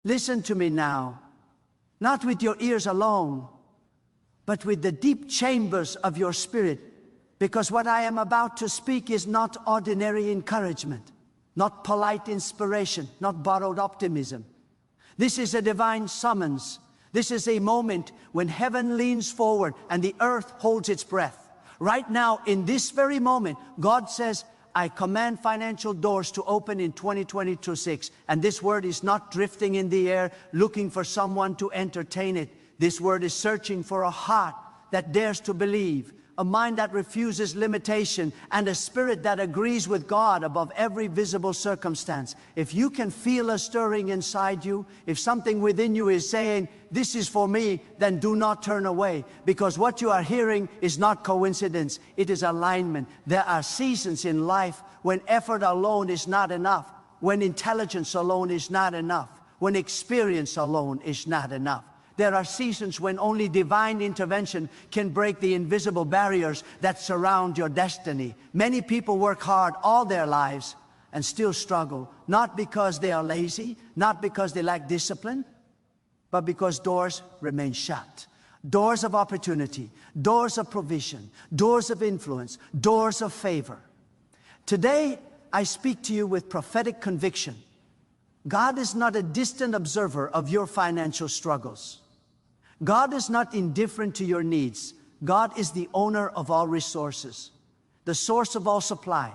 Listen to me now, not with your ears alone, but with the deep chambers of your spirit, because what I am about to speak is not ordinary encouragement, not polite inspiration, not borrowed optimism. This is a divine summons. This is a moment when heaven leans forward and the earth holds its breath. Right now, in this very moment, God says, I command financial doors to open in 2022-6. And this word is not drifting in the air, looking for someone to entertain it. This word is searching for a heart that dares to believe, a mind that refuses limitation, and a spirit that agrees with God above every visible circumstance. If you can feel a stirring inside you, if something within you is saying, this is for me, then do not turn away, because what you are hearing is not coincidence, it is alignment. There are seasons in life when effort alone is not enough, when intelligence alone is not enough, when experience alone is not enough. There are seasons when only divine intervention can break the invisible barriers that surround your destiny. Many people work hard all their lives and still struggle, not because they are lazy, not because they lack discipline, but because doors remain shut. Doors of opportunity, doors of provision, doors of influence, doors of favor. Today, I speak to you with prophetic conviction. God is not a distant observer of your financial struggles. God is not indifferent to your needs. God is the owner of all resources, the source of all supply.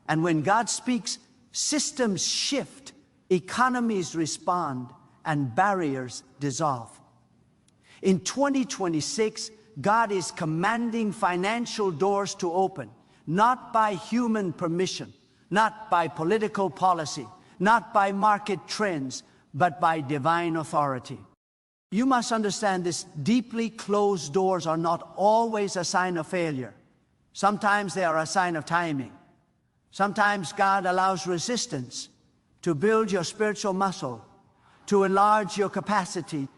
And when God speaks, systems shift, economies respond, and barriers dissolve. In 2026, God is commanding financial doors to open, not by human permission, not by political policy, not by market trends, but by divine authority. You must understand this: deeply closed doors are not always a sign of failure. Sometimes they are a sign of timing. Sometimes God allows resistance to build your spiritual muscle, to enlarge your capacity,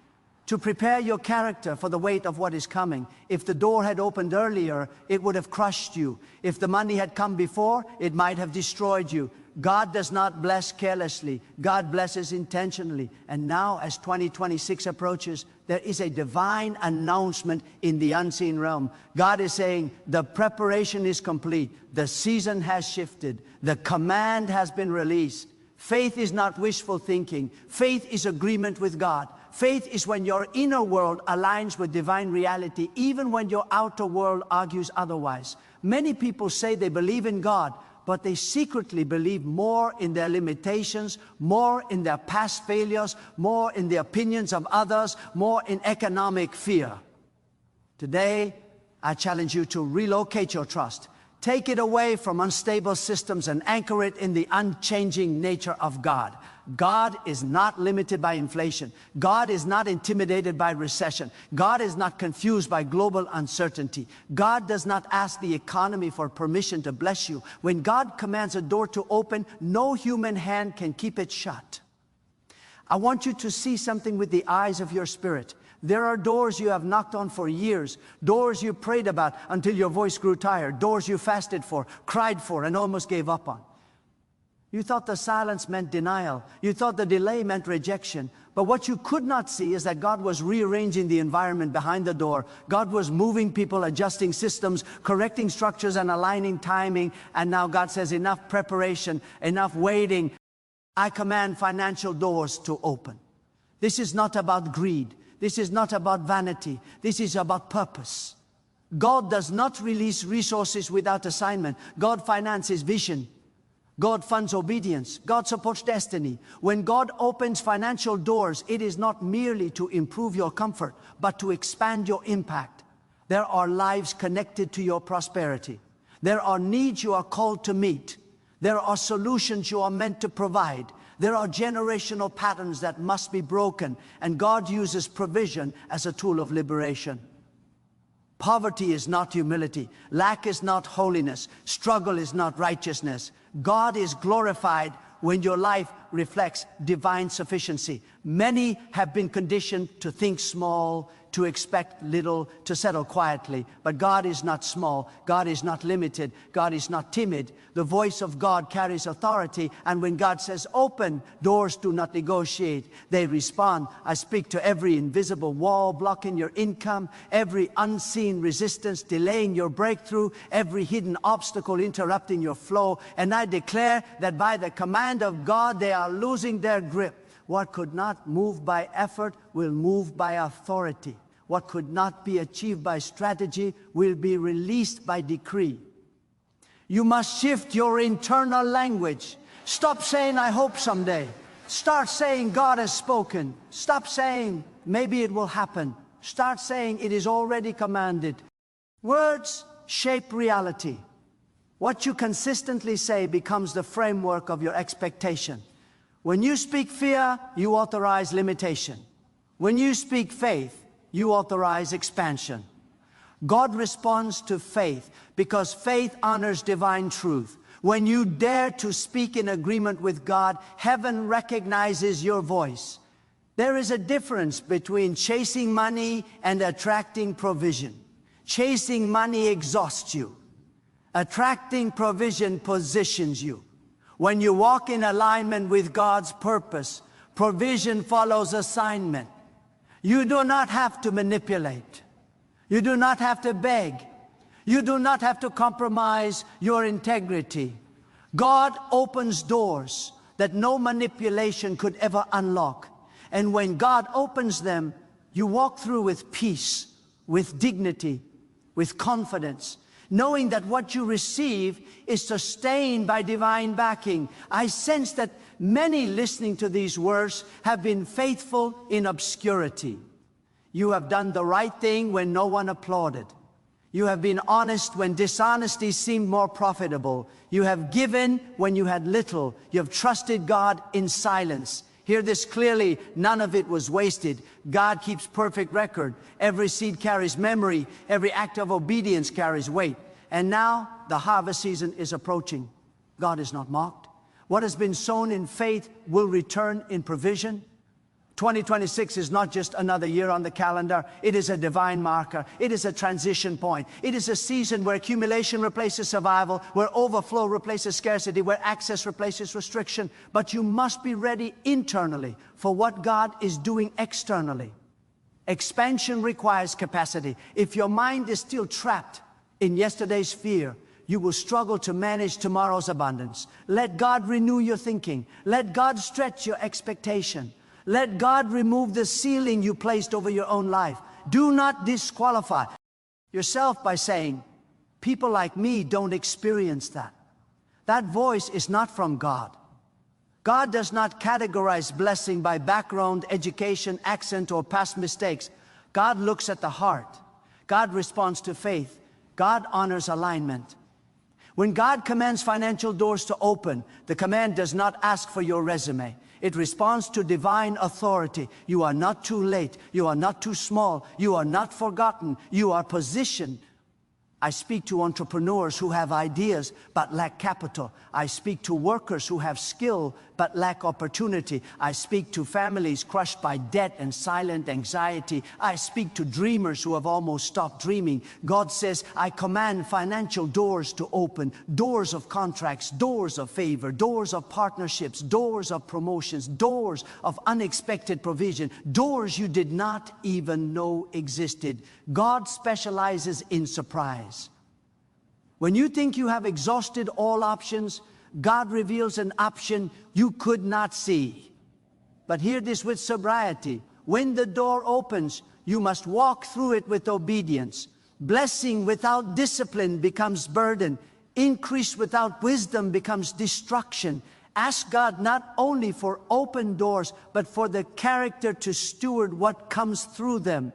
to prepare your character for the weight of what is coming. If the door had opened earlier, it would have crushed you. If the money had come before, it might have destroyed you. God does not bless carelessly. God blesses intentionally. And now, as 2026 approaches, there is a divine announcement in the unseen realm. God is saying, the preparation is complete. The season has shifted. The command has been released. Faith is not wishful thinking. Faith is agreement with God. Faith is when your inner world aligns with divine reality, even when your outer world argues otherwise. Many people say they believe in God, but they secretly believe more in their limitations, more in their past failures, more in the opinions of others, more in economic fear. Today, I challenge you to relocate your trust. Take it away from unstable systems and anchor it in the unchanging nature of God. God is not limited by inflation. God is not intimidated by recession. God is not confused by global uncertainty. God does not ask the economy for permission to bless you. When God commands a door to open, no human hand can keep it shut. I want you to see something with the eyes of your spirit. There are doors you have knocked on for years, doors you prayed about until your voice grew tired, doors you fasted for, cried for, and almost gave up on. You thought the silence meant denial. You thought the delay meant rejection. But what you could not see is that God was rearranging the environment behind the door. God was moving people, adjusting systems, correcting structures, and aligning timing. And now God says, enough preparation, enough waiting. I command financial doors to open. This is not about greed. This is not about vanity. This is about purpose. God does not release resources without assignment. God finances vision. God funds obedience. God supports destiny. When God opens financial doors, it is not merely to improve your comfort, but to expand your impact. There are lives connected to your prosperity. There are needs you are called to meet. There are solutions you are meant to provide. There are generational patterns that must be broken, and God uses provision as a tool of liberation. Poverty is not humility. Lack is not holiness. Struggle is not righteousness. God is glorified when your life reflects divine sufficiency. Many have been conditioned to think small, to expect little, to settle quietly. But God is not small. God is not limited. God is not timid. The voice of God carries authority. And when God says open, doors do not negotiate. They respond. I speak to every invisible wall blocking your income, every unseen resistance delaying your breakthrough, every hidden obstacle interrupting your flow. And I declare that by the command of God, they are losing their grip. What could not move by effort will move by authority. What could not be achieved by strategy will be released by decree. You must shift your internal language. Stop saying, I hope someday. Start saying, God has spoken. Stop saying, maybe it will happen. Start saying, it is already commanded. Words shape reality. What you consistently say becomes the framework of your expectation. When you speak fear, you authorize limitation. When you speak faith, you authorize expansion. God responds to faith because faith honors divine truth. When you dare to speak in agreement with God, heaven recognizes your voice. There is a difference between chasing money and attracting provision. Chasing money exhausts you. Attracting provision positions you. When you walk in alignment with God's purpose, provision follows assignment. You do not have to manipulate. You do not have to beg. You do not have to compromise your integrity. God opens doors that no manipulation could ever unlock. And when God opens them, you walk through with peace, with dignity, with confidence, knowing that what you receive is sustained by divine backing. I sense that many listening to these words have been faithful in obscurity. You have done the right thing when no one applauded. You have been honest when dishonesty seemed more profitable. You have given when you had little. You have trusted God in silence. Hear this clearly, none of it was wasted. God keeps perfect record. Every seed carries memory. Every act of obedience carries weight. And now the harvest season is approaching. God is not mocked. What has been sown in faith will return in provision. 2026 is not just another year on the calendar. It is a divine marker. It is a transition point. It is a season where accumulation replaces survival, where overflow replaces scarcity, where access replaces restriction. But you must be ready internally for what God is doing externally. Expansion requires capacity. If your mind is still trapped in yesterday's fear, you will struggle to manage tomorrow's abundance. Let God renew your thinking. Let God stretch your expectation. Let God remove the ceiling you placed over your own life. Do not disqualify yourself by saying, people like me don't experience that. That voice is not from God. God does not categorize blessing by background, education, accent, or past mistakes. God looks at the heart. God responds to faith. God honors alignment. When God commands financial doors to open, the command does not ask for your resume. It responds to divine authority. You are not too late. You are not too small. You are not forgotten. You are positioned. I speak to entrepreneurs who have ideas but lack capital. I speak to workers who have skill but lack opportunity. I speak to families crushed by debt and silent anxiety. I speak to dreamers who have almost stopped dreaming. God says, I command financial doors to open, doors of contracts, doors of favor, doors of partnerships, doors of promotions, doors of unexpected provision, doors you did not even know existed. God specializes in surprise. When you think you have exhausted all options, God reveals an option you could not see. But hear this with sobriety. When the door opens, you must walk through it with obedience. Blessing without discipline becomes burden. Increase without wisdom becomes destruction. Ask God not only for open doors, but for the character to steward what comes through them.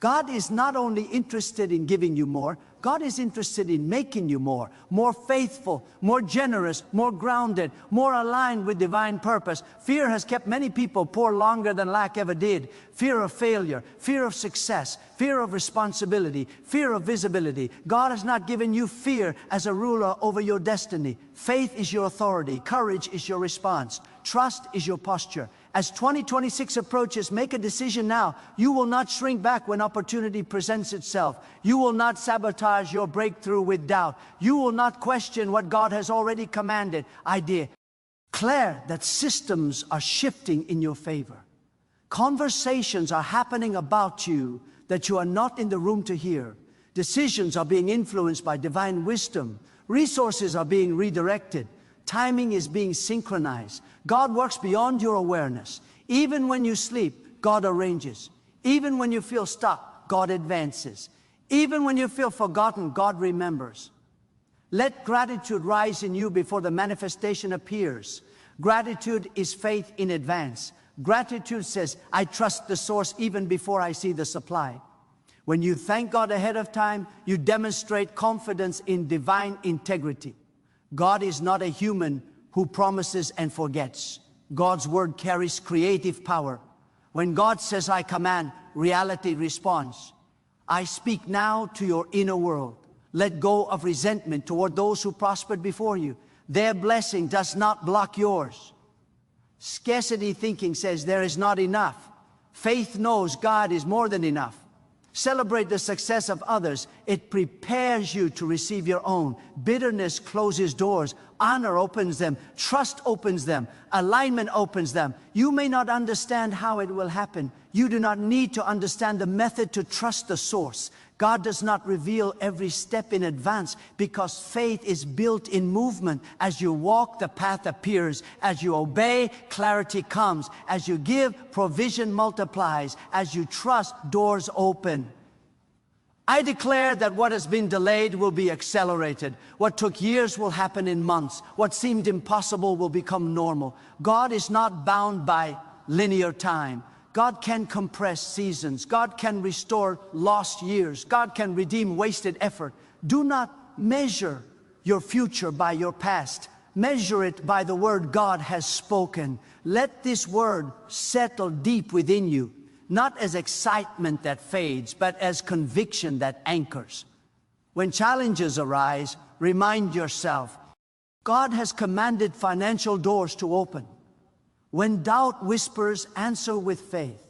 God is not only interested in giving you more, God is interested in making you more faithful, more generous, more grounded, more aligned with divine purpose. Fear has kept many people poor longer than lack ever did. Fear of failure, fear of success, fear of responsibility, fear of visibility. God has not given you fear as a ruler over your destiny. Faith is your authority. Courage is your response. Trust is your posture. As 2026 approaches, make a decision now. You will not shrink back when opportunity presents itself. You will not sabotage your breakthrough with doubt. You will not question what God has already commanded. I declare that systems are shifting in your favor. Conversations are happening about you that you are not in the room to hear. Decisions are being influenced by divine wisdom. Resources are being redirected. Timing is being synchronized. God works beyond your awareness. Even when you sleep, God arranges. Even when you feel stuck, God advances. Even when you feel forgotten, God remembers. Let gratitude rise in you before the manifestation appears. Gratitude is faith in advance. Gratitude says, I trust the source even before I see the supply. When you thank God ahead of time, you demonstrate confidence in divine integrity. God is not a human who promises and forgets. God's word carries creative power. When God says, I command, reality responds. I speak now to your inner world. Let go of resentment toward those who prospered before you. Their blessing does not block yours. Scarcity thinking says there is not enough. Faith knows God is more than enough. Celebrate the success of others. It prepares you to receive your own. Bitterness closes doors. Honor opens them. Trust opens them. Alignment opens them. You may not understand how it will happen. You do not need to understand the method to trust the source. God does not reveal every step in advance because faith is built in movement. As you walk, the path appears. As you obey, clarity comes. As you give, provision multiplies. As you trust, doors open. I declare that what has been delayed will be accelerated. What took years will happen in months. What seemed impossible will become normal. God is not bound by linear time. God can compress seasons. God can restore lost years. God can redeem wasted effort. Do not measure your future by your past. Measure it by the word God has spoken. Let this word settle deep within you, not as excitement that fades, but as conviction that anchors. When challenges arise, remind yourself, God has commanded financial doors to open. When doubt whispers, answer with faith.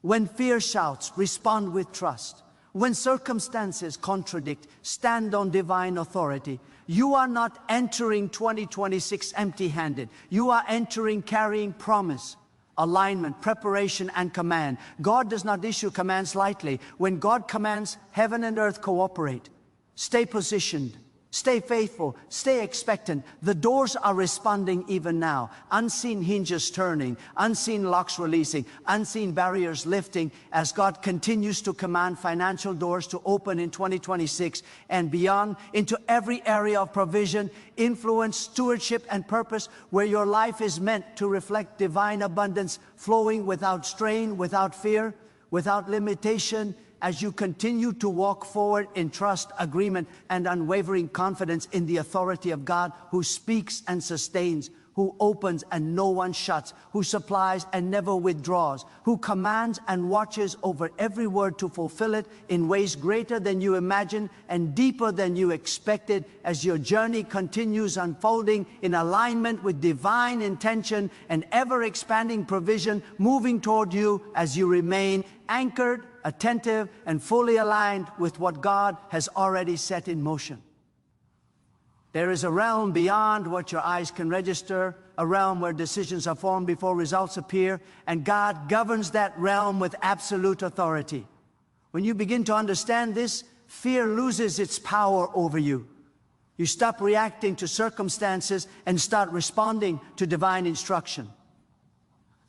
When fear shouts, respond with trust. When circumstances contradict, stand on divine authority. You are not entering 2026 empty-handed. You are entering carrying promise, alignment, preparation, and command. God does not issue commands lightly. When God commands, heaven and earth cooperate. Stay positioned. Stay faithful, stay expectant. The doors are responding even now. Unseen hinges turning, unseen locks releasing, unseen barriers lifting as God continues to command financial doors to open in 2026 and beyond into every area of provision, influence, stewardship, and purpose where your life is meant to reflect divine abundance, flowing without strain, without fear, without limitation, as you continue to walk forward in trust, agreement, and unwavering confidence in the authority of God who speaks and sustains, who opens and no one shuts, who supplies and never withdraws, who commands and watches over every word to fulfill it in ways greater than you imagined and deeper than you expected as your journey continues unfolding in alignment with divine intention and ever-expanding provision moving toward you as you remain anchored, attentive, and fully aligned with what God has already set in motion. There is a realm beyond what your eyes can register, a realm where decisions are formed before results appear, and God governs that realm with absolute authority. When you begin to understand this, fear loses its power over you. You stop reacting to circumstances and start responding to divine instruction.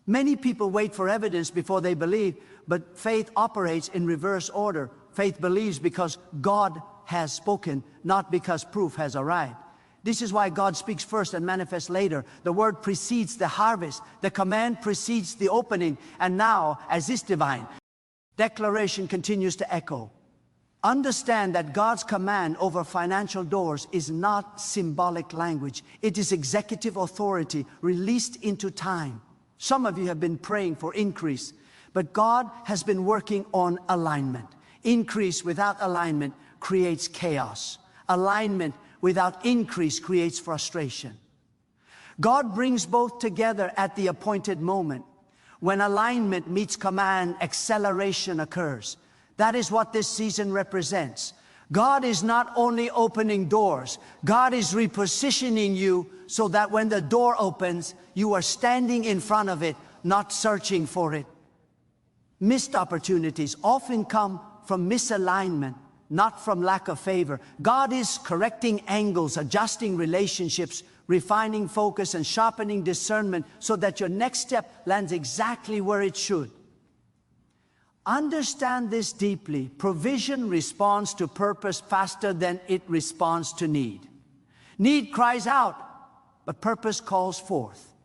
Many people wait for evidence before they believe, but faith operates in reverse order. Faith believes because God has spoken, not because proof has arrived. This is why God speaks first and manifests later. The word precedes the harvest. The command precedes the opening. And now, as this divine declaration continues to echo, Understand that God's command over financial doors is not symbolic language. It is executive authority released into time. Some of you have been praying for increase, but God has been working on alignment. Increase without alignment creates chaos. Alignment without increase creates frustration. God brings both together at the appointed moment. When alignment meets command, acceleration occurs. That is what this season represents. God is not only opening doors, God is repositioning you so that when the door opens, you are standing in front of it, not searching for it. Missed opportunities often come from misalignment, not from lack of favor. God is correcting angles, adjusting relationships, refining focus, and sharpening discernment so that your next step lands exactly where it should. Understand this deeply. Provision responds to purpose faster than it responds to need. Need cries out, but purpose calls forth.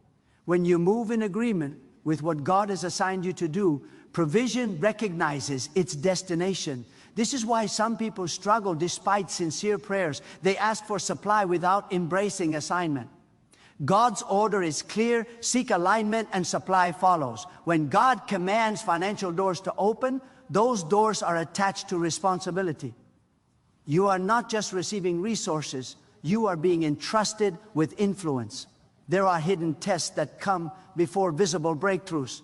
When you move in agreement with what God has assigned you to do, provision recognizes its destination. This is why some people struggle despite sincere prayers. They ask for supply without embracing assignment. God's order is clear: seek alignment and supply follows. When God commands financial doors to open, those doors are attached to responsibility. You are not just receiving resources, you are being entrusted with influence. There are hidden tests that come before visible breakthroughs.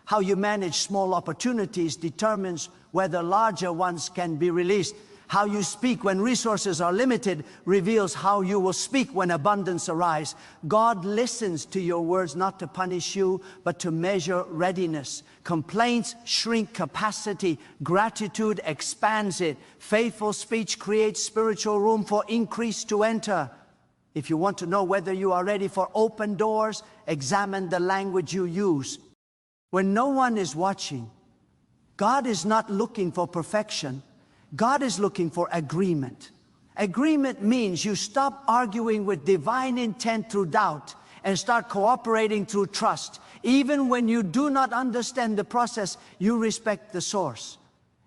How you manage small opportunities determines whether larger ones can be released. How you speak when resources are limited reveals how you will speak when abundance arises. God listens to your words not to punish you, but to measure readiness. Complaints shrink capacity. Gratitude expands it. Faithful speech creates spiritual room for increase to enter. If you want to know whether you are ready for open doors, examine the language you use. When no one is watching, God is not looking for perfection. God is looking for agreement. Agreement means you stop arguing with divine intent through doubt and start cooperating through trust. Even when you do not understand the process, you respect the source.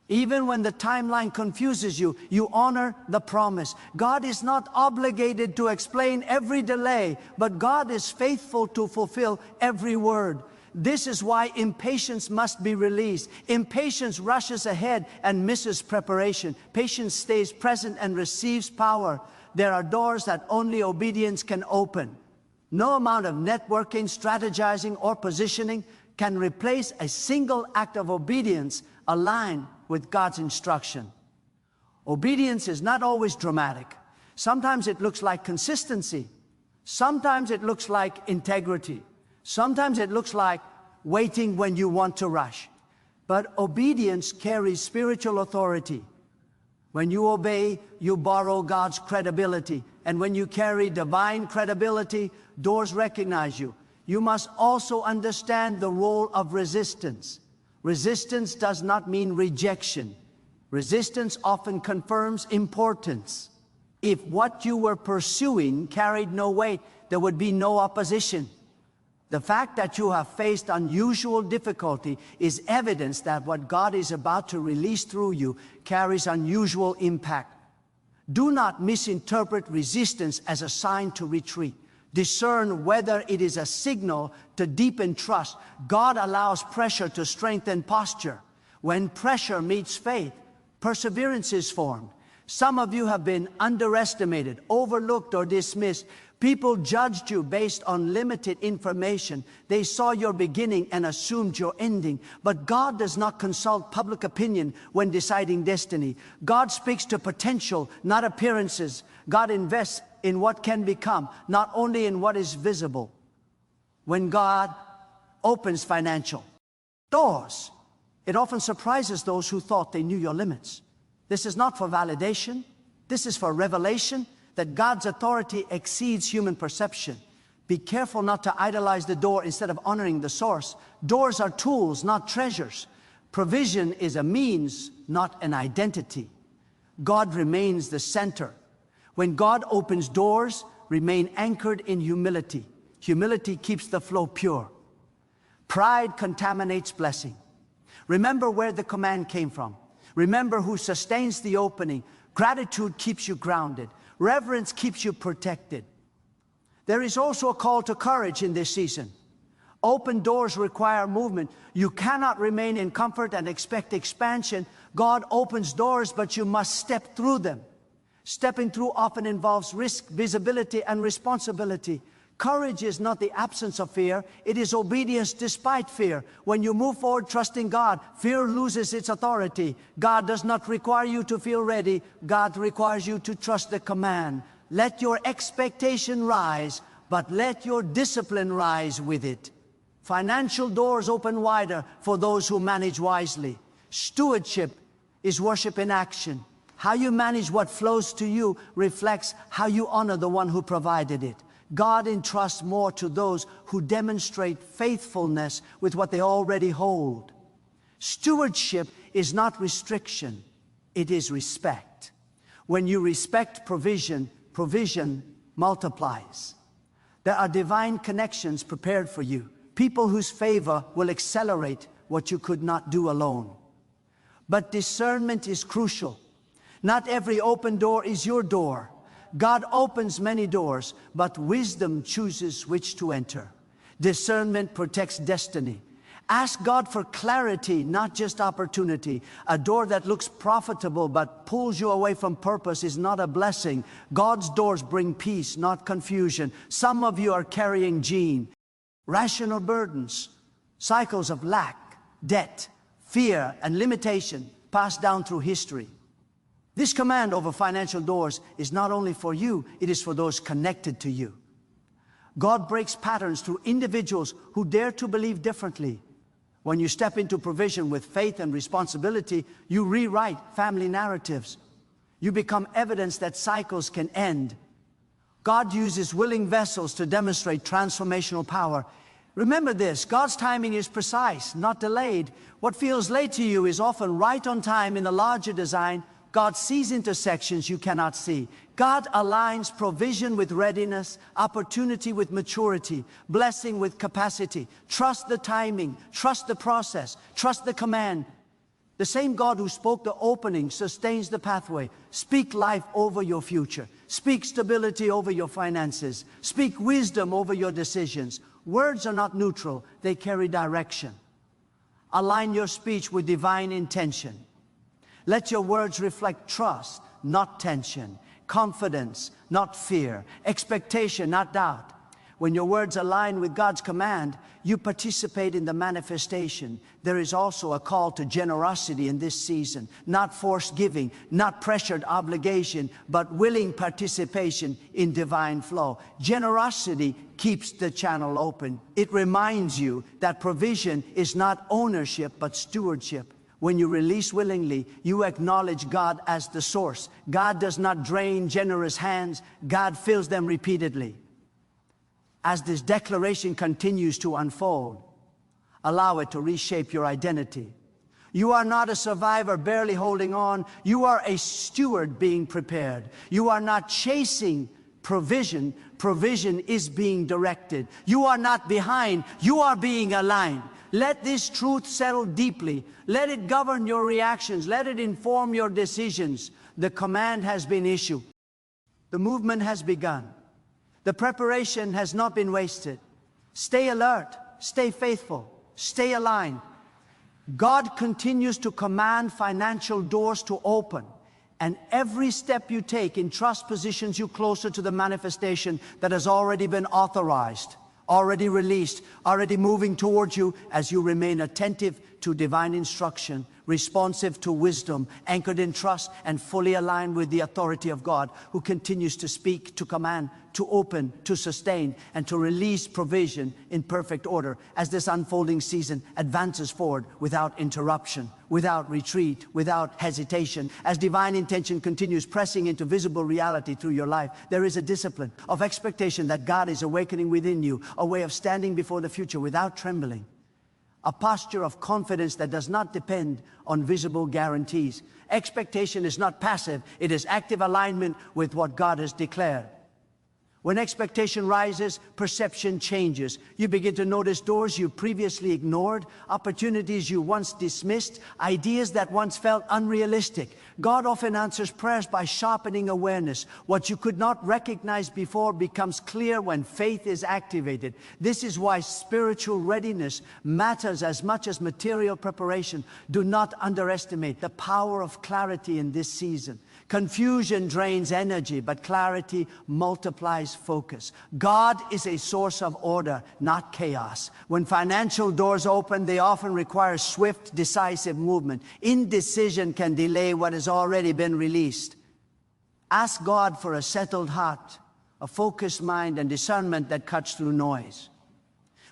Even when the timeline confuses you, you honor the promise. God is not obligated to explain every delay, but God is faithful to fulfill every word. This is why impatience must be released. Impatience rushes ahead and misses preparation. Patience stays present and receives power. There are doors that only obedience can open. No amount of networking, strategizing, or positioning can replace a single act of obedience aligned with God's instruction. Obedience is not always dramatic. Sometimes it looks like consistency. Sometimes it looks like integrity. Sometimes it looks like waiting when you want to rush. But obedience carries spiritual authority. When you obey, you borrow God's credibility. And when you carry divine credibility, doors recognize you. You must also understand the role of resistance. Resistance does not mean rejection. Resistance often confirms importance. If what you were pursuing carried no weight, there would be no opposition. The fact that you have faced unusual difficulty is evidence that what God is about to release through you carries unusual impact. Do not misinterpret resistance as a sign to retreat. Discern whether it is a signal to deepen trust. God allows pressure to strengthen posture. When pressure meets faith, perseverance is formed. Some of you have been underestimated, overlooked, or dismissed. People judged you based on limited information. They saw your beginning and assumed your ending. But God does not consult public opinion when deciding destiny. God speaks to potential, not appearances. God invests in what can become, not only in what is visible. When God opens financial doors, it often surprises those who thought they knew your limits. This is not for validation. This is for revelation that God's authority exceeds human perception. Be careful not to idolize the door instead of honoring the source. Doors are tools, not treasures. Provision is a means, not an identity. God remains the center. When God opens doors, remain anchored in humility. Humility keeps the flow pure. Pride contaminates blessing. Remember where the command came from. Remember who sustains the opening. Gratitude keeps you grounded. Reverence keeps you protected. There is also a call to courage in this season. Open doors require movement. You cannot remain in comfort and expect expansion. God opens doors, but you must step through them. Stepping through often involves risk, visibility, and responsibility. Courage is not the absence of fear. It is obedience despite fear. When you move forward trusting God, fear loses its authority. God does not require you to feel ready. God requires you to trust the command. Let your expectation rise, but let your discipline rise with it. Financial doors open wider for those who manage wisely. Stewardship is worship in action. How you manage what flows to you reflects how you honor the one who provided it. God entrusts more to those who demonstrate faithfulness with what they already hold. Stewardship is not restriction, it is respect. When you respect provision, provision multiplies. There are divine connections prepared for you. People whose favor will accelerate what you could not do alone. But discernment is crucial. Not every open door is your door. God opens many doors, but wisdom chooses which to enter. Discernment protects destiny. Ask God for clarity, not just opportunity. A door that looks profitable but pulls you away from purpose is not a blessing. God's doors bring peace, not confusion. Some of you are carrying gene, rational burdens, cycles of lack, debt, fear, and limitation passed down through history. This command over financial doors is not only for you, it is for those connected to you. God breaks patterns through individuals who dare to believe differently. When you step into provision with faith and responsibility, you rewrite family narratives. You become evidence that cycles can end. God uses willing vessels to demonstrate transformational power. Remember this, God's timing is precise, not delayed. What feels late to you is often right on time in the larger design. God sees intersections you cannot see. God aligns provision with readiness, opportunity with maturity, blessing with capacity. Trust the timing, trust the process, trust the command. The same God who spoke the opening sustains the pathway. Speak life over your future. Speak stability over your finances. Speak wisdom over your decisions. Words are not neutral, they carry direction. Align your speech with divine intention. Let your words reflect trust, not tension, confidence, not fear, expectation, not doubt. When your words align with God's command, you participate in the manifestation. There is also a call to generosity in this season, not forced giving, not pressured obligation, but willing participation in divine flow. Generosity keeps the channel open. It reminds you that provision is not ownership, but stewardship. When you release willingly, you acknowledge God as the source. God does not drain generous hands. God fills them repeatedly. As this declaration continues to unfold, allow it to reshape your identity. You are not a survivor barely holding on. You are a steward being prepared. You are not chasing provision. Provision is being directed. You are not behind. You are being aligned. Let this truth settle deeply. Let it govern your reactions. Let it inform your decisions. The command has been issued. The movement has begun. The preparation has not been wasted. Stay alert. Stay faithful. Stay aligned. God continues to command financial doors to open. And every step you take in trust positions you closer to the manifestation that has already been authorized, already released, already moving towards you as you remain attentive to divine instruction, responsive to wisdom, anchored in trust, and fully aligned with the authority of God, who continues to speak, to command, to open, to sustain, and to release provision in perfect order as this unfolding season advances forward without interruption, without retreat, without hesitation. As divine intention continues pressing into visible reality through your life, there is a discipline of expectation that God is awakening within you, a way of standing before the future without trembling. A posture of confidence that does not depend on visible guarantees. Expectation is not passive, it is active alignment with what God has declared. When expectation rises, perception changes. You begin to notice doors you previously ignored, opportunities you once dismissed, ideas that once felt unrealistic. God often answers prayers by sharpening awareness. What you could not recognize before becomes clear when faith is activated. This is why spiritual readiness matters as much as material preparation. Do not underestimate the power of clarity in this season. Confusion drains energy, but clarity multiplies focus. God is a source of order, not chaos. When financial doors open, they often require swift, decisive movement. Indecision can delay what has already been released. Ask God for a settled heart, a focused mind, and discernment that cuts through noise.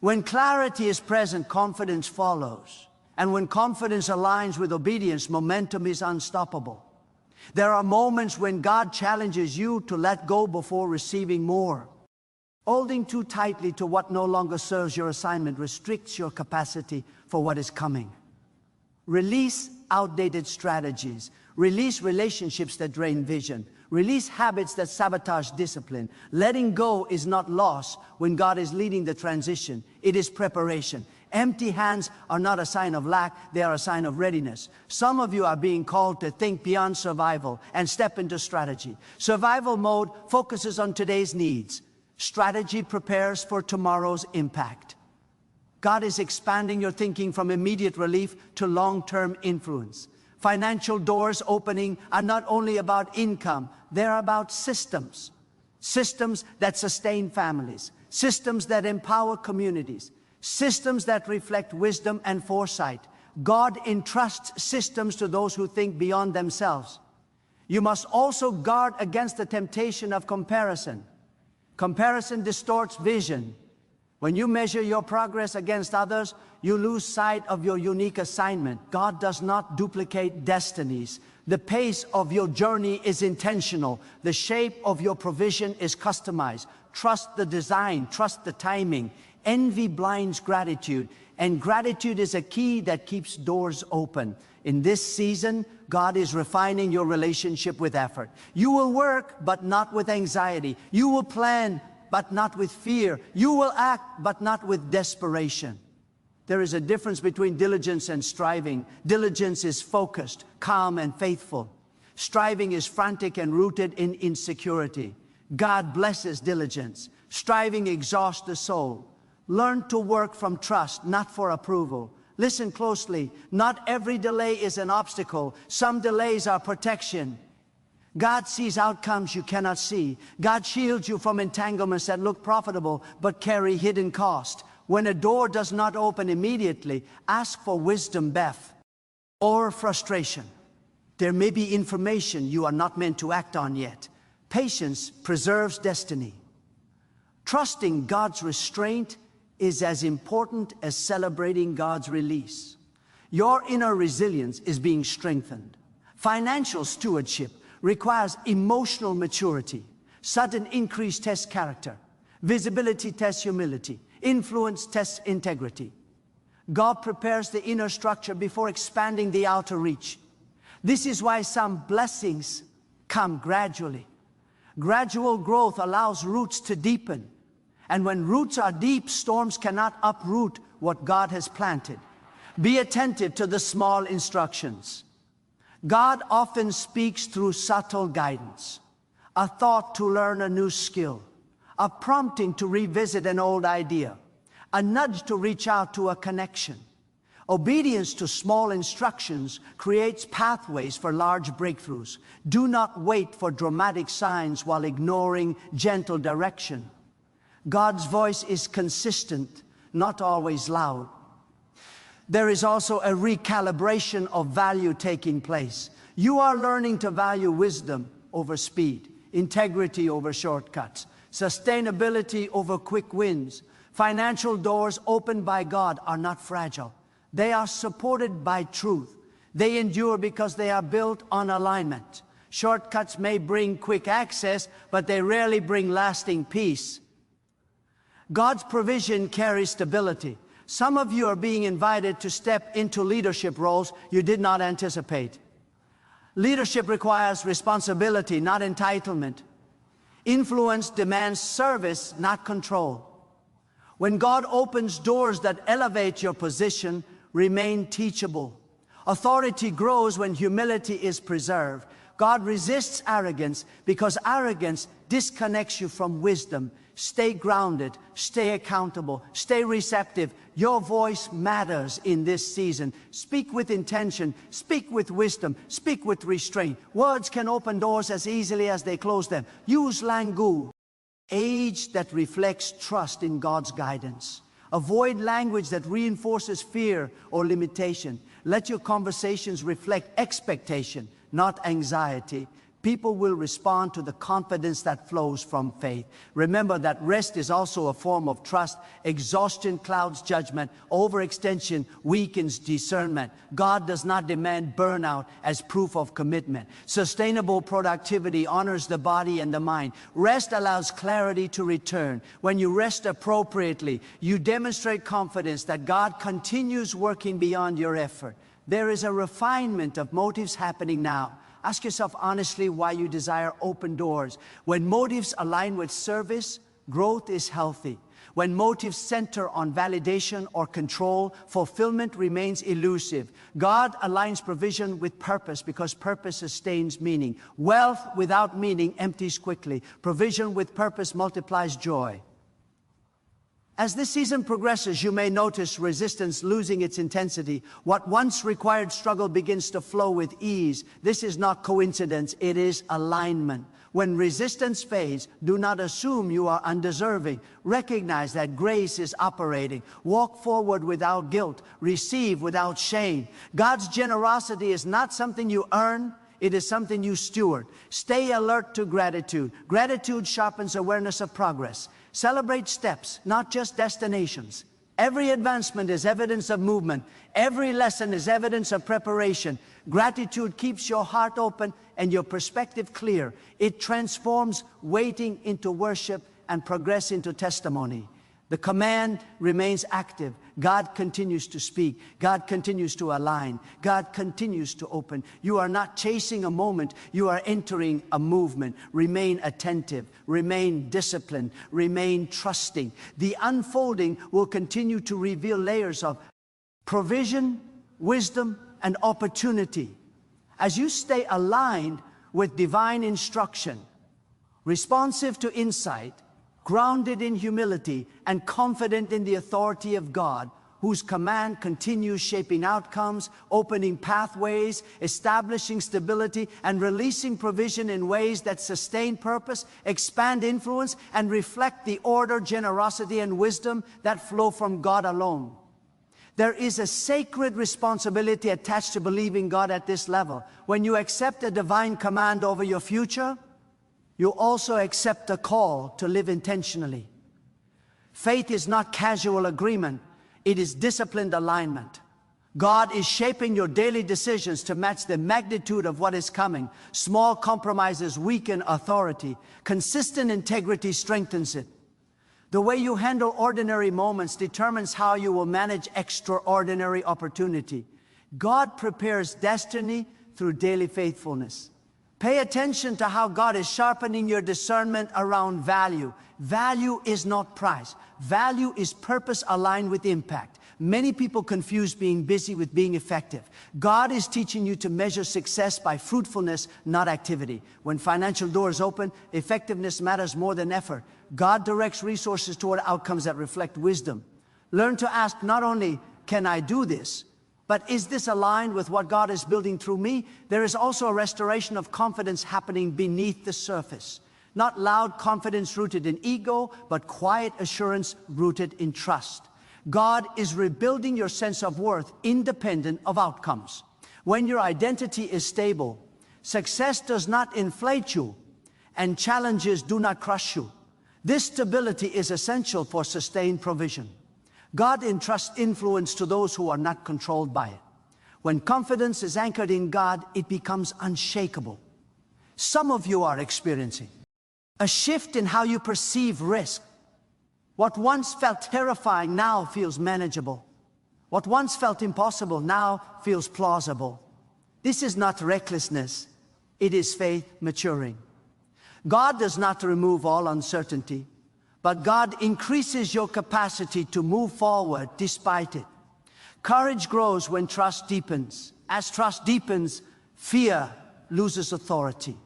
When clarity is present, confidence follows. And when confidence aligns with obedience, momentum is unstoppable. There are moments when God challenges you to let go before receiving more. Holding too tightly to what no longer serves your assignment restricts your capacity for what is coming. Release outdated strategies. Release relationships that drain vision. Release habits that sabotage discipline. Letting go is not loss when God is leading the transition. It is preparation. Empty hands are not a sign of lack, they are a sign of readiness. Some of you are being called to think beyond survival and step into strategy. Survival mode focuses on today's needs. Strategy prepares for tomorrow's impact. God is expanding your thinking from immediate relief to long-term influence. Financial doors opening are not only about income, they're about systems. Systems that sustain families. Systems that empower communities. Systems that reflect wisdom and foresight. God entrusts systems to those who think beyond themselves. You must also guard against the temptation of comparison. Comparison distorts vision. When you measure your progress against others, you lose sight of your unique assignment. God does not duplicate destinies. The pace of your journey is intentional. The shape of your provision is customized. Trust the design, trust the timing. Envy blinds gratitude, and gratitude is a key that keeps doors open. In this season, God is refining your relationship with effort. You will work, but not with anxiety. You will plan, but not with fear. You will act, but not with desperation. There is a difference between diligence and striving. Diligence is focused, calm, and faithful. Striving is frantic and rooted in insecurity. God blesses diligence. Striving exhausts the soul. Learn to work from trust, not for approval. Listen closely. Not every delay is an obstacle. Some delays are protection. God sees outcomes you cannot see. God shields you from entanglements that look profitable but carry hidden cost. When a door does not open immediately, ask for wisdom, Beth, or frustration. There may be information you are not meant to act on yet. Patience preserves destiny. Trusting God's restraint is as important as celebrating God's release. Your inner resilience is being strengthened. Financial stewardship requires emotional maturity. Sudden increase tests character. Visibility tests humility. Influence tests integrity. God prepares the inner structure before expanding the outer reach. This is why some blessings come gradually. Gradual growth allows roots to deepen. And when roots are deep, storms cannot uproot what God has planted. Be attentive to the small instructions. God often speaks through subtle guidance. A thought to learn a new skill. A prompting to revisit an old idea. A nudge to reach out to a connection. Obedience to small instructions creates pathways for large breakthroughs. Do not wait for dramatic signs while ignoring gentle direction. God's voice is consistent, not always loud. There is also a recalibration of value taking place. You are learning to value wisdom over speed, integrity over shortcuts, sustainability over quick wins. Financial doors opened by God are not fragile. They are supported by truth. They endure because they are built on alignment. Shortcuts may bring quick access, but they rarely bring lasting peace. God's provision carries stability. Some of you are being invited to step into leadership roles you did not anticipate. Leadership requires responsibility, not entitlement. Influence demands service, not control. When God opens doors that elevate your position, remain teachable. Authority grows when humility is preserved. God resists arrogance because arrogance disconnects you from wisdom. Stay grounded, stay accountable, stay receptive. Your voice matters in this season. Speak with intention, speak with wisdom, speak with restraint. Words can open doors as easily as they close them. Use language, age that reflects trust in God's guidance. Avoid language that reinforces fear or limitation. Let your conversations reflect expectation, not anxiety. People will respond to the confidence that flows from faith. Remember that rest is also a form of trust. Exhaustion clouds judgment. Overextension weakens discernment. God does not demand burnout as proof of commitment. Sustainable productivity honors the body and the mind. Rest allows clarity to return. When you rest appropriately, you demonstrate confidence that God continues working beyond your effort. There is a refinement of motives happening now. Ask yourself honestly why you desire open doors. When motives align with service, growth is healthy. When motives center on validation or control, fulfillment remains elusive. God aligns provision with purpose because purpose sustains meaning. Wealth without meaning empties quickly. Provision with purpose multiplies joy. As this season progresses, you may notice resistance losing its intensity. What once required struggle begins to flow with ease. This is not coincidence, it is alignment. When resistance fades, do not assume you are undeserving. Recognize that grace is operating. Walk forward without guilt. Receive without shame. God's generosity is not something you earn. It is something you steward. Stay alert to gratitude. Gratitude sharpens awareness of progress. Celebrate steps, not just destinations. Every advancement is evidence of movement. Every lesson is evidence of preparation. Gratitude keeps your heart open and your perspective clear. It transforms waiting into worship and progress into testimony. The command remains active. God continues to speak. God continues to align. God continues to open. You are not chasing a moment. You are entering a movement. Remain attentive. Remain disciplined. Remain trusting. The unfolding will continue to reveal layers of provision, wisdom, and opportunity. As you stay aligned with divine instruction, responsive to insight, grounded in humility, and confident in the authority of God, whose command continues shaping outcomes, opening pathways, establishing stability, and releasing provision in ways that sustain purpose, expand influence, and reflect the order, generosity, and wisdom that flow from God alone. There is a sacred responsibility attached to believing God at this level. When you accept a divine command over your future, you also accept a call to live intentionally. Faith is not casual agreement. It is disciplined alignment. God is shaping your daily decisions to match the magnitude of what is coming. Small compromises weaken authority. Consistent integrity strengthens it. The way you handle ordinary moments determines how you will manage extraordinary opportunity. God prepares destiny through daily faithfulness. Pay attention to how God is sharpening your discernment around value. Value is not price. Value is purpose aligned with impact. Many people confuse being busy with being effective. God is teaching you to measure success by fruitfulness, not activity. When financial doors open, effectiveness matters more than effort. God directs resources toward outcomes that reflect wisdom. Learn to ask not only, can I do this? But is this aligned with what God is building through me? There is also a restoration of confidence happening beneath the surface. Not loud confidence rooted in ego, but quiet assurance rooted in trust. God is rebuilding your sense of worth independent of outcomes. When your identity is stable, success does not inflate you, and challenges do not crush you. This stability is essential for sustained provision. God entrusts influence to those who are not controlled by it. When confidence is anchored in God, it becomes unshakable. Some of you are experiencing a shift in how you perceive risk. What once felt terrifying now feels manageable. What once felt impossible now feels plausible. This is not recklessness, it is faith maturing. God does not remove all uncertainty, but God increases your capacity to move forward despite it. Courage grows when trust deepens. As trust deepens, fear loses authority.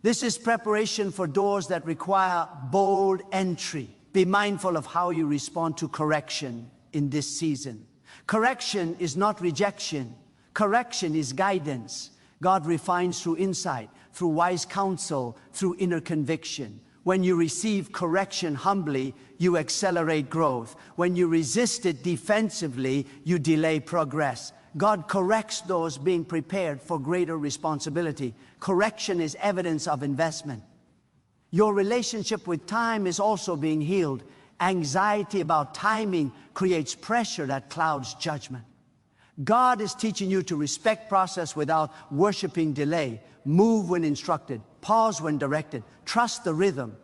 This is preparation for doors that require bold entry. Be mindful of how you respond to correction in this season. Correction is not rejection. Correction is guidance. God refines through insight, through wise counsel, through inner conviction. When you receive correction humbly, you accelerate growth. When you resist it defensively, you delay progress. God corrects those being prepared for greater responsibility. Correction is evidence of investment. Your relationship with time is also being healed. Anxiety about timing creates pressure that clouds judgment. God is teaching you to respect process without worshiping delay. Move when instructed. Pause when directed. Trust the rhythm.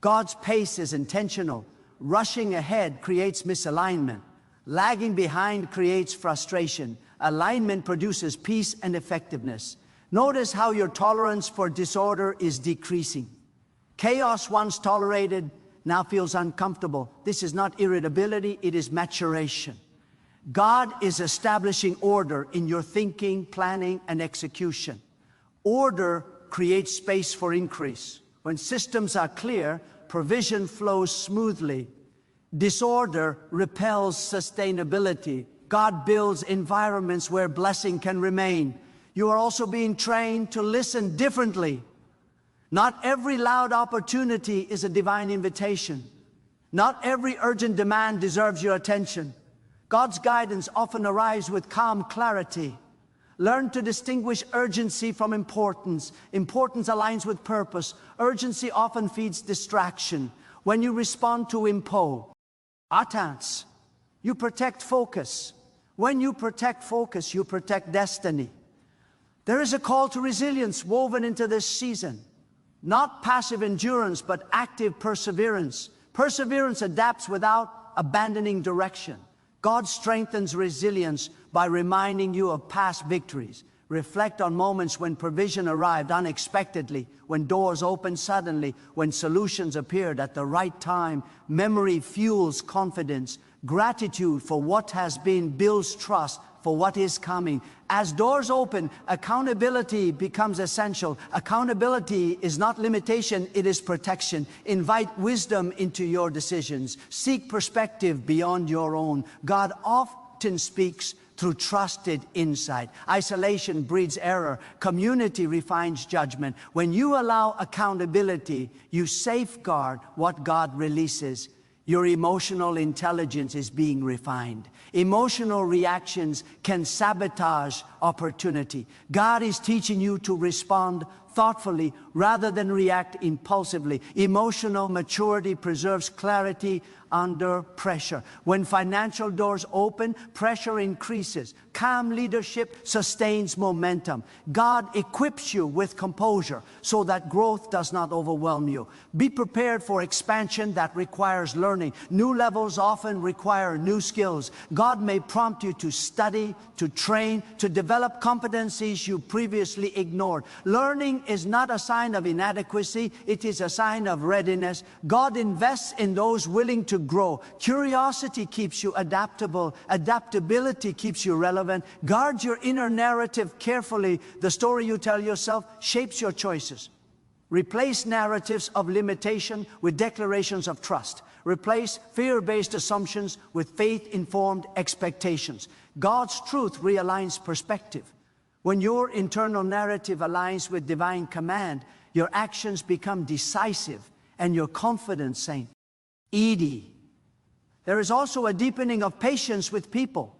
God's pace is intentional. Rushing ahead creates misalignment. Lagging behind creates frustration. Alignment produces peace and effectiveness. Notice how your tolerance for disorder is decreasing. Chaos once tolerated now feels uncomfortable. This is not irritability, it is maturation. God is establishing order in your thinking, planning, and execution. Order creates space for increase. When systems are clear, provision flows smoothly. Disorder repels sustainability. God builds environments where blessing can remain. You are also being trained to listen differently. Not every loud opportunity is a divine invitation. Not every urgent demand deserves your attention. God's guidance often arrives with calm clarity. Learn to distinguish urgency from importance. Importance aligns with purpose. Urgency often feeds distraction. When you respond to attentes, you protect focus. When you protect focus, you protect destiny. There is a call to resilience woven into this season. Not passive endurance, but active perseverance. Perseverance adapts without abandoning direction. God strengthens resilience by reminding you of past victories. Reflect on moments when provision arrived unexpectedly, when doors opened suddenly, when solutions appeared at the right time. Memory fuels confidence. Gratitude for what has been builds trust for what is coming. As doors open, accountability becomes essential. Accountability is not limitation, it is protection. Invite wisdom into your decisions. Seek perspective beyond your own. God often speaks through trusted insight. Isolation breeds error. Community refines judgment. When you allow accountability, you safeguard what God releases. Your emotional intelligence is being refined. Emotional reactions can sabotage opportunity. God is teaching you to respond thoughtfully rather than react impulsively. Emotional maturity preserves clarity under pressure. When financial doors open, pressure increases. Calm leadership sustains momentum. God equips you with composure so that growth does not overwhelm you. Be prepared for expansion that requires learning. New levels often require new skills. God may prompt you to study, to train, to develop competencies you previously ignored. Learning is not a sign of inadequacy, it is a sign of readiness. God invests in those willing to grow. Curiosity keeps you adaptable. Adaptability keeps you relevant. Guard your inner narrative carefully. The story you tell yourself shapes your choices. Replace narratives of limitation with declarations of trust. Replace fear-based assumptions with faith-informed expectations. God's truth realigns perspective. When your internal narrative aligns with divine command, your actions become decisive and your confidence saint. Edie. There is also a deepening of patience with people.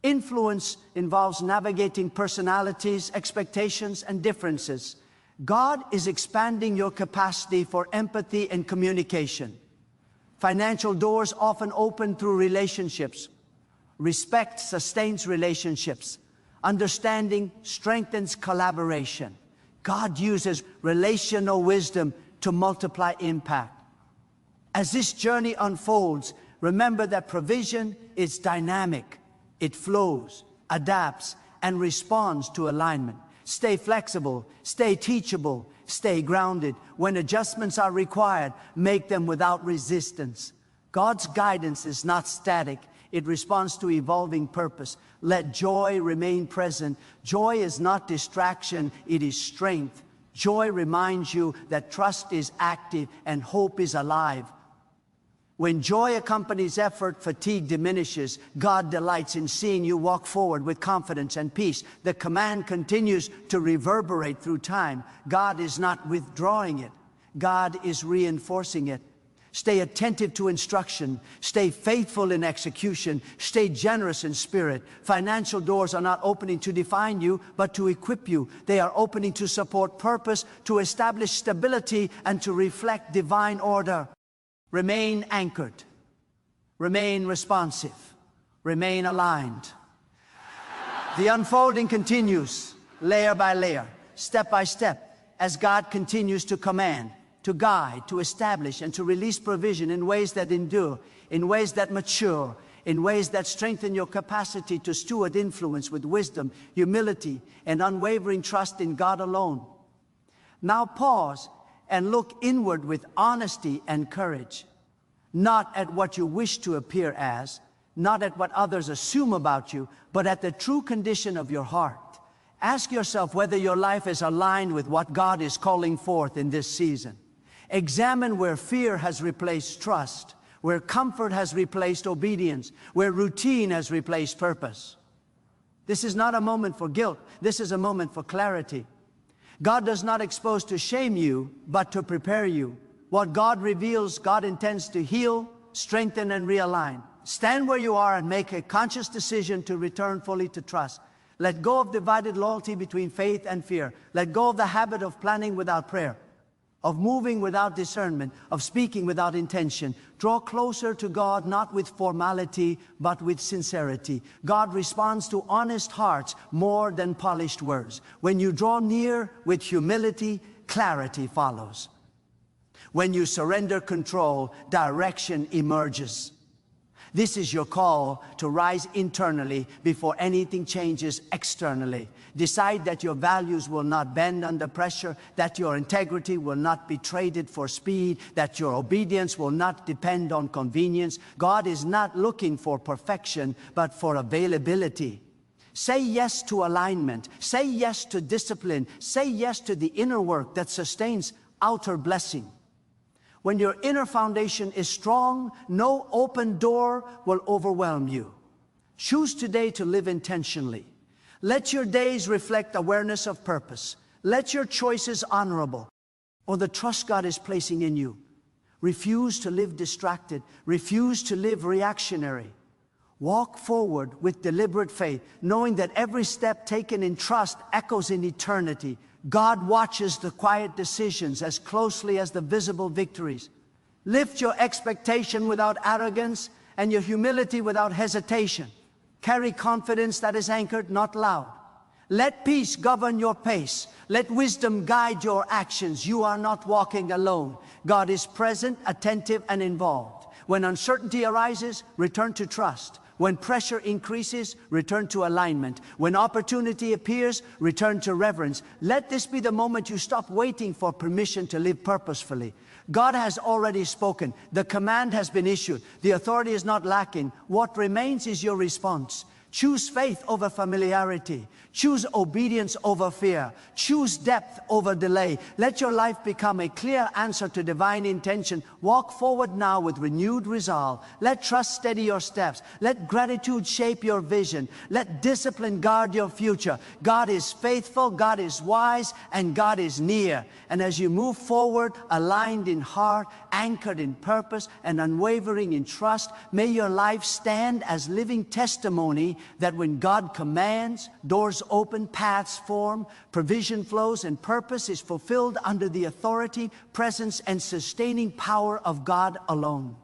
Influence involves navigating personalities, expectations, and differences. God is expanding your capacity for empathy and communication. Financial doors often open through relationships. Respect sustains relationships. Understanding strengthens collaboration. God uses relational wisdom to multiply impact. As this journey unfolds, remember that provision is dynamic. It flows, adapts, and responds to alignment. Stay flexible, stay teachable, stay grounded. When adjustments are required, make them without resistance. God's guidance is not static. It responds to evolving purpose. Let joy remain present. Joy is not distraction, it is strength. Joy reminds you that trust is active and hope is alive. When joy accompanies effort, fatigue diminishes. God delights in seeing you walk forward with confidence and peace. The command continues to reverberate through time. God is not withdrawing it. God is reinforcing it. Stay attentive to instruction. Stay faithful in execution. Stay generous in spirit. Financial doors are not opening to define you, but to equip you. They are opening to support purpose, to establish stability, and to reflect divine order. Remain anchored. Remain responsive. Remain aligned. The unfolding continues, layer by layer, step by step, as God continues to command, to guide, to establish, and to release provision in ways that endure, in ways that mature, in ways that strengthen your capacity to steward influence with wisdom, humility, and unwavering trust in God alone. Now pause and look inward with honesty and courage, not at what you wish to appear as, not at what others assume about you, but at the true condition of your heart. Ask yourself whether your life is aligned with what God is calling forth in this season. Examine where fear has replaced trust, where comfort has replaced obedience, where routine has replaced purpose. This is not a moment for guilt. This is a moment for clarity. God does not expose to shame you, but to prepare you. What God reveals, God intends to heal, strengthen, and realign. Stand where you are and make a conscious decision to return fully to trust. Let go of divided loyalty between faith and fear. Let go of the habit of planning without prayer, of moving without discernment, of speaking without intention. Draw closer to God, not with formality, but with sincerity. God responds to honest hearts more than polished words. When you draw near with humility, clarity follows. When you surrender control, direction emerges. This is your call to rise internally before anything changes externally. Decide that your values will not bend under pressure, that your integrity will not be traded for speed, that your obedience will not depend on convenience. God is not looking for perfection, but for availability. Say yes to alignment. Say yes to discipline. Say yes to the inner work that sustains outer blessing. When your inner foundation is strong, no open door will overwhelm you. Choose today to live intentionally. Let your days reflect awareness of purpose. Let your choices honorable, or the trust God is placing in you. Refuse to live distracted. Refuse to live reactionary. Walk forward with deliberate faith, knowing that every step taken in trust echoes in eternity. God watches the quiet decisions as closely as the visible victories. Lift your expectation without arrogance and your humility without hesitation. Carry confidence that is anchored, not loud. Let peace govern your pace. Let wisdom guide your actions. You are not walking alone. God is present, attentive, and involved. When uncertainty arises, return to trust. When pressure increases, return to alignment. When opportunity appears, return to reverence. Let this be the moment you stop waiting for permission to live purposefully. God has already spoken. The command has been issued. The authority is not lacking. What remains is your response. Choose faith over familiarity. Choose obedience over fear. Choose depth over delay. Let your life become a clear answer to divine intention. Walk forward now with renewed resolve. Let trust steady your steps. Let gratitude shape your vision. Let discipline guard your future. God is faithful, God is wise, and God is near. And as you move forward, aligned in heart, anchored in purpose, and unwavering in trust, may your life stand as living testimony that when God commands, doors open, paths form, provision flows, and purpose is fulfilled under the authority, presence, and sustaining power of God alone.